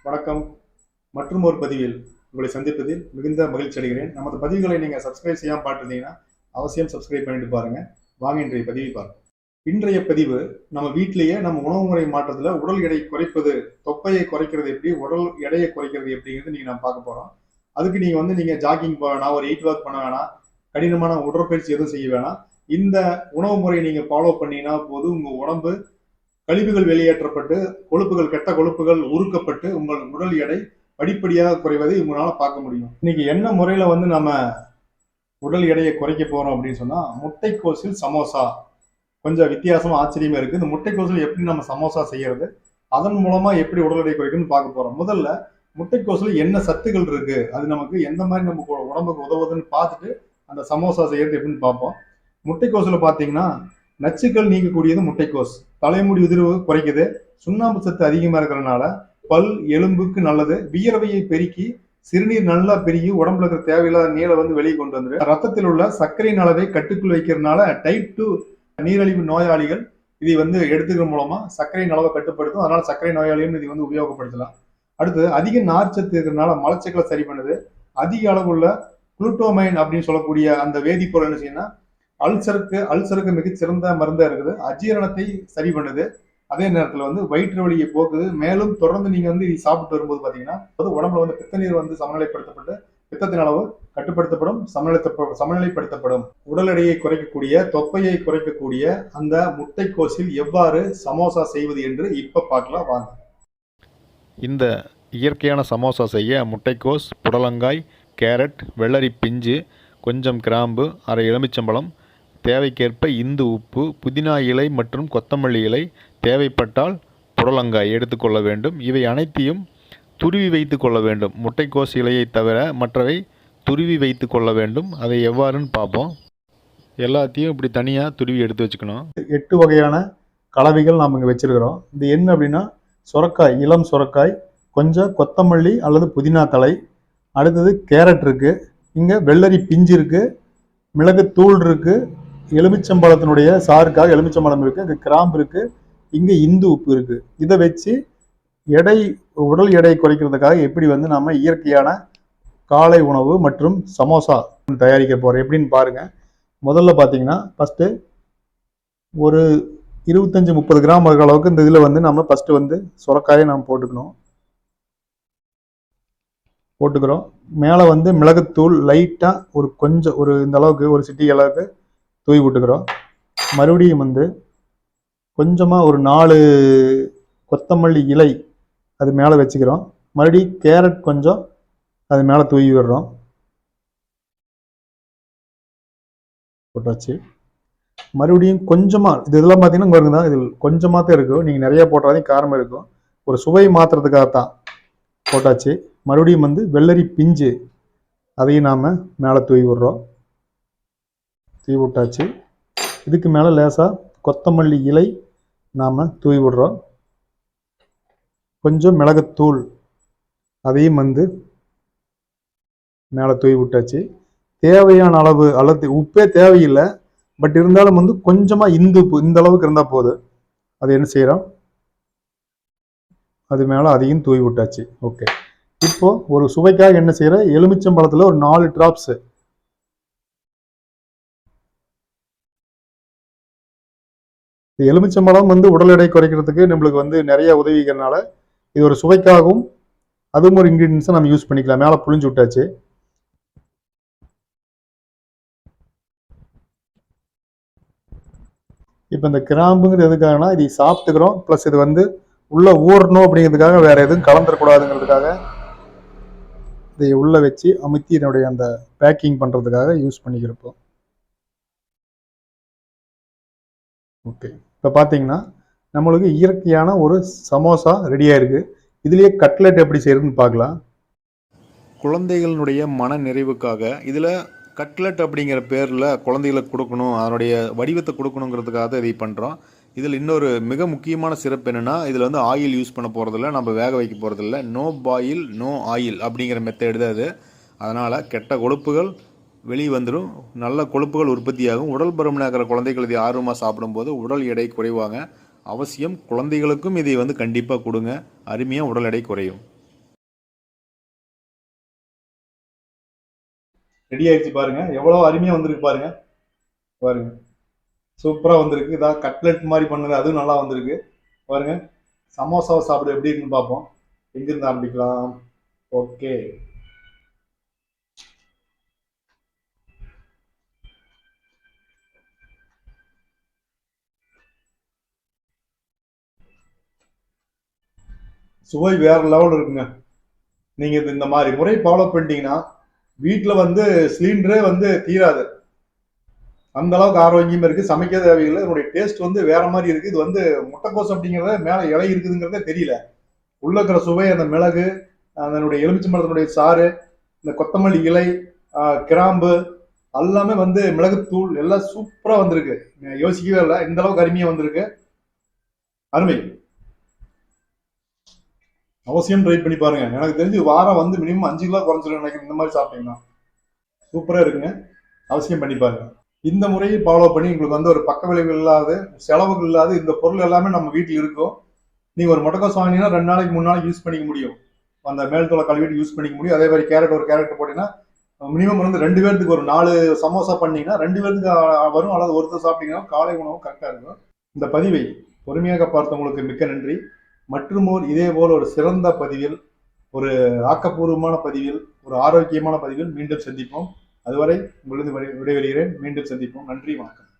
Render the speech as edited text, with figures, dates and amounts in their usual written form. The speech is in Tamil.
வணக்கம். மற்றும் ஒரு பதிவில் உங்களை சந்திப்பதில் மிகுந்த மகிழ்ச்சி அடைகிறேன். நமது பதிவுகளை நீங்கள் சப்ஸ்கிரைப் செய்யாமல் பார்த்துருந்தீங்கன்னா அவசியம் சப்ஸ்கிரைப் பண்ணிட்டு பாருங்க. வாங்க இன்றைய பதிவை பார்ப்போம். இன்றைய பதிவு நம்ம வீட்டிலேயே நம்ம உணவு முறை மாற்றத்தில் உடல் எடை குறைப்பது, தொப்பையை குறைக்கிறது எப்படி, உடல் எடையை குறைக்கிறது எப்படிங்கிறது நீங்கள் நம்ம பார்க்க போகிறோம். அதுக்கு நீங்கள் ஜாகிங் போக வேணாம், ஒரு 8 வாக் பண்ண வேணாம், கடினமான உடற்பயிற்சி எதுவும் செய்ய வேணாம். இந்த உணவு முறையை நீங்கள் ஃபாலோ பண்ணீங்கன்னா போது உங்கள் உடம்பு கழிவுகள் வெளியேற்றப்பட்டு கொழுப்புகள், கெட்ட கொழுப்புகள் உருக்கப்பட்டு உங்கள் உடல் எடை படிப்படியாக குறைவதை உங்களால் பார்க்க முடியும். இன்னைக்கு என்ன முறையில நம்ம உடல் எடையை குறைக்க போறோம் அப்படின்னு சொன்னா, முட்டைக்கோசில் சமோசா. கொஞ்சம் வித்தியாசமா ஆச்சரியமா இருக்கு. இந்த முட்டைக்கோசில் எப்படி நம்ம சமோசா செய்யறது, அதன் மூலமா எப்படி உடல் எடை குறைக்குன்னு பார்க்க போறோம். முதல்ல முட்டைக்கோசில் என்ன சத்துக்கள் இருக்கு, அது நமக்கு எந்த மாதிரி நம்ம உடம்புக்கு உதவுதுன்னு பார்த்துட்டு அந்த சமோசா செய்யறது எப்படின்னு பார்ப்போம். முட்டைக்கோசில பார்த்தீங்கன்னா நச்சுக்கள் நீக்கக்கூடியது முட்டைக்கோஸ். தலைமுடி உதிர்வு குறைக்குது. சுண்ணாம்பு சத்து அதிகமா இருக்கிறதுனால பல் எலும்புக்கு நல்லது. வியர்வையை பெருக்கி சிறுநீர் நல்லா பெருகி உடம்புல இருக்கிற தேவையில்லாத நீரை வெளியே கொண்டு வந்துடும். ரத்தத்தில் உள்ள சர்க்கரையின் அளவை கட்டுக்குள் வைக்கிறதுனால டைப் 2 நீரிழிவு நோயாளிகள் இதை எடுத்துக்கிற மூலமா சர்க்கரையின் அளவை கட்டுப்படுத்தும். அதனால சர்க்கரை நோயாளிகள் இதை உபயோகப்படுத்தலாம். அடுத்து அதிக நார்ச்சத்து இருக்கிறதுனால மலச்சிக்கலை சரி பண்ணுது. அதிக அளவுள்ள குளுட்டோமைன் அப்படின்னு சொல்லக்கூடிய அந்த வேதிப்பொருள் என்ன செய்யணும்னா அல்சருக்கு மிகச்சிறந்த மருந்தா இருக்குது. அஜீரணத்தை சரி பண்ணுது. அதே நேரத்தில் வயிற்று வலியை போக்குது. மேலும் தொடர்ந்து நீங்க இதை சாப்பிட்டு வரும்போது பாத்தீங்கன்னா உடம்புல பித்த நீர் சமநிலைப்படுத்தப்பட்டு பித்தத்தின் அளவு கட்டுப்படுத்தப்படும், சமநிலைப்படுத்தப்படும். உடல் எடையை குறைக்கக்கூடிய, தொப்பையை குறைக்கக்கூடிய அந்த முட்டைக்கோசில் எவ்வாறு சமோசா செய்வது என்று இப்ப பார்க்கலாம் வாங்க. இந்த இயற்கையான சமோசா செய்ய முட்டைக்கோஸ், புடலங்காய், கேரட், வெள்ளரி பிஞ்சு, கொஞ்சம் கிராம்பு, அரை எலுமிச்சம்பழம், தேவைக்கேற்ப இந்து உப்பு, புதினா இலை மற்றும் கொத்தமல்லி இலை, தேவைப்பட்டால் புடலங்காய் எடுத்துக்கொள்ள வேண்டும். இவை அனைத்தையும் துருவி வைத்து கொள்ள வேண்டும். முட்டைக்கோஸ் இலையை தவிர மற்றவை துருவி வைத்து கொள்ள வேண்டும். அதை எவ்வாறுன்னு பார்ப்போம். எல்லாத்தையும் இப்படி தனியாக துருவி எடுத்து வச்சுக்கணும். 8 வகையான கலவைகள் நாம் இங்கே வச்சிருக்கிறோம். இது என்ன அப்படின்னா, சுரக்காய், இளம் சுரக்காய், கொஞ்சம் கொத்தமல்லி அல்லது புதினா தலை, அடுத்தது கேரட் இருக்கு, இங்கே வெள்ளரி பிஞ்சு இருக்கு, மிளகுத்தூள் இருக்கு, எலுமிச்சம்பழத்தினுடைய சாறுக்காக எலுமிச்சம்பழம் இருக்கு, இங்கே கிராம்பு இருக்கு, இங்கே இந்து உப்பு இருக்கு. இதை வச்சு உடல் எடை குறைக்கிறதுக்காக எப்படி நாம இயற்கையான காலை உணவு மற்றும் சமோசா தயாரிக்க போறோம் எப்படின்னு பாருங்க. முதல்ல பார்த்தீங்கன்னா ஃபர்ஸ்ட் ஒரு 25-30 கிராம் அளவுக்கு இந்த இதில் நம்ம ஃபர்ஸ்ட் சுரக்காயை நாம் போட்டுக்கிறோம். மேலே மிளகுத்தூள் லைட்டாக கொஞ்சம் இந்த அளவுக்கு ஒரு சிட்டி அளவுக்கு தூவி விட்டுக்கிறோம். மறுபடியும் கொஞ்சமாக ஒரு 4 கொத்தமல்லி இலை அது மேலே வச்சுக்கிறோம். மறுபடியும் கேரட் கொஞ்சம் அது மேலே தூவி விடுறோம். போட்டாச்சு. மறுபடியும் கொஞ்சமாக இதெல்லாம் பார்த்தீங்கன்னா பாருங்க தான், இதில் கொஞ்சமாக தான் இருக்கும். நீங்கள் நிறையா போட்டாதான் காரமாக இருக்கும். ஒரு சுவை மாற்றுறதுக்காகத்தான் போட்டாச்சு. மறுபடியும் வெள்ளரி பிஞ்சு அதையும் நாம் மேலே தூவி விடுறோம். தூவி விட்டாச்சு. இதுக்கு மேலே லேசாக கொத்தமல்லி இலை நாம் தூவி விடுறோம். கொஞ்சம் மிளகுத்தூள் அதையும் மேலே தூவி விட்டாச்சு. தேவையான அளவு அல்லது உப்பே தேவையில்லை, பட் இருந்தாலும் கொஞ்சமாக இந்து உப்பு இந்த அளவுக்கு இருந்தால் போதும். அது என்ன செய்கிறோம், அது மேலே அதையும் தூவி விட்டாச்சு. ஓகே. இப்போ ஒரு சுவைக்காக என்ன செய்யற, எலுமிச்சம்பழத்தில் ஒரு 4 டிராப்ஸ் எலுமிச்சம்பழம் உடல் எடை குறைக்கிறதுக்கு நம்மளுக்கு நிறைய உதவிக்கிறதுனால இது ஒரு சுவைக்காகவும் அதுவும் ஒரு இன்கிரீடியன்ஸை நம்ம யூஸ் பண்ணிக்கலாம். மேலே புளிஞ்சு விட்டாச்சு. இப்போ இந்த கிராம்புங்கிறது எதுக்காகனா இதை சாப்பிட்டுக்கிறோம், ப்ளஸ் இது உள்ள ஊறணும் அப்படிங்கிறதுக்காக, வேற எதுவும் கலந்துடக்கூடாதுங்கிறதுக்காக இதை உள்ள வச்சு அமுத்தி என்னுடைய அந்த பேக்கிங் பண்ணுறதுக்காக யூஸ் பண்ணிக்கிறப்போம். ஓகே. இப்போ பார்த்தீங்கன்னா நம்மளுக்கு இயற்கையான ஒரு சமோசா ரெடியாக இருக்குது. இதுலேயே கட்லெட் எப்படி செய்யறதுன்னு பார்க்கலாம். குழந்தைகளுடைய மன நிறைவுக்காக இதில் கட்லெட் அப்படிங்கிற பேரில் குழந்தைகளுக்கு கொடுக்கணும், அதனுடைய வடிவத்தை கொடுக்கணுங்கிறதுக்காக இதை பண்ணுறோம். இதில் இன்னொரு மிக முக்கியமான சிறப்பு என்னென்னா, இதில் ஆயில் யூஸ் பண்ண போகிறதில்ல, நம்ம வேக வைக்க போகிறதில்ல. நோ பாயில் நோ ஆயில் அப்படிங்கிற மெத்தட் தான் அது. அதனால் கெட்ட கொழுப்புகள் வெளியே வந்துடும், நல்ல கொழுப்புகள் உற்பத்தியாகும். உடல் பருமனாகிற குழந்தைகள் இதை ஆர்வமாக சாப்பிடும்போது உடல் எடை குறைவாங்க. அவசியம் குழந்தைகளுக்கும் இதை வந்து கண்டிப்பாக கொடுங்க. அருமையாக உடல் எடை குறையும். ரெடி ஆயிடுச்சு பாருங்க, எவ்வளோ அருமையாக வந்திருக்கு பாருங்க. பாருங்க சூப்பராக வந்திருக்கு. இதான் கட்லெட் மாதிரி பண்ணுது, அதுவும் நல்லா வந்திருக்கு பாருங்க. சமோசாவை சாப்பிட எப்படி இருக்குன்னு பார்ப்போம். எங்கிருந்து ஆரம்பிக்கலாம்? ஓகே, சுவை வேற லெவல் இருக்குங்க. நீங்க இந்த மாதிரி முறை ஃபாலோ பண்ணிட்டீங்கன்னா வீட்டில் வந்து சிலிண்டரே வந்து தீராது. அந்த அளவுக்கு ஆரோக்கியமா இருக்கு. சமைக்க தேவையில்லை. இதனுடைய டேஸ்ட் வந்து வேற மாதிரி இருக்கு. இது வந்து முட்டைக்கோஸ் அப்படிங்கிறத மேல இலை இருக்குதுங்கிறதே தெரியல. உள்ள இருக்கிற சுவை, அந்த மிளகு, அதனுடைய எலுமிச்சம்பழத்தினுடைய சாறு, இந்த கொத்தமல்லி இலை, கிராம்பு, எல்லாமே வந்து மிளகுத்தூள் எல்லாம் சூப்பரா வந்திருக்கு. யோசிக்கவே இல்லை, இந்த அளவுக்கு அருமையா வந்திருக்கு. அருமை. அவசியம் ட்ரை பண்ணி பாருங்க. எனக்கு தெரிஞ்சு வாரம் வந்து மினிமம் 5 கிலோ குறைஞ்சிடும் நினைக்கிறேன் இந்த மாதிரி சாப்பிட்டீங்கன்னா. சூப்பரா இருக்குங்க. அவசியம் பண்ணி பாருங்க. இந்த முறையை ஃபாலோ பண்ணி உங்களுக்கு வந்து ஒரு பக்க விளைவுகள் இல்லாத, செலவுகள் இல்லாத இந்த பொருள் எல்லாமே நம்ம வீட்டில் இருக்கும். நீங்க ஒரு முட்டைக்கோஸ் வாங்கினீங்கன்னா 2 நாளைக்கு 3 நாளைக்கு யூஸ் பண்ணிக்க முடியும். அந்த மேல் தோலை கழுவிட்டு யூஸ் பண்ணிக்க முடியும். அதே மாதிரி ஒரு கேரட் போட்டீங்கன்னா மினிமம் வந்து 2 பேருக்கு ஒரு 4 சமோசா பண்ணீங்கன்னா 2 பேருக்கு வரும். அல்லது ஒருத்தர் சாப்பிட்டீங்கன்னா காலை உணவு கரெக்டா இருக்கும். இந்த பதிவை பொறுமையாக பார்த்தவங்களுக்கு மிக்க நன்றி. மற்றும் இதே போல் ஒரு சிறந்த பதிவில், ஒரு ஆக்கப்பூர்வமான பதிவில், ஒரு ஆரோக்கியமான பதிவில் மீண்டும் சந்திப்போம். அதுவரை உங்களது விடைபெறுகிறேன். மீண்டும் சந்திப்போம். நன்றி, வணக்கம்.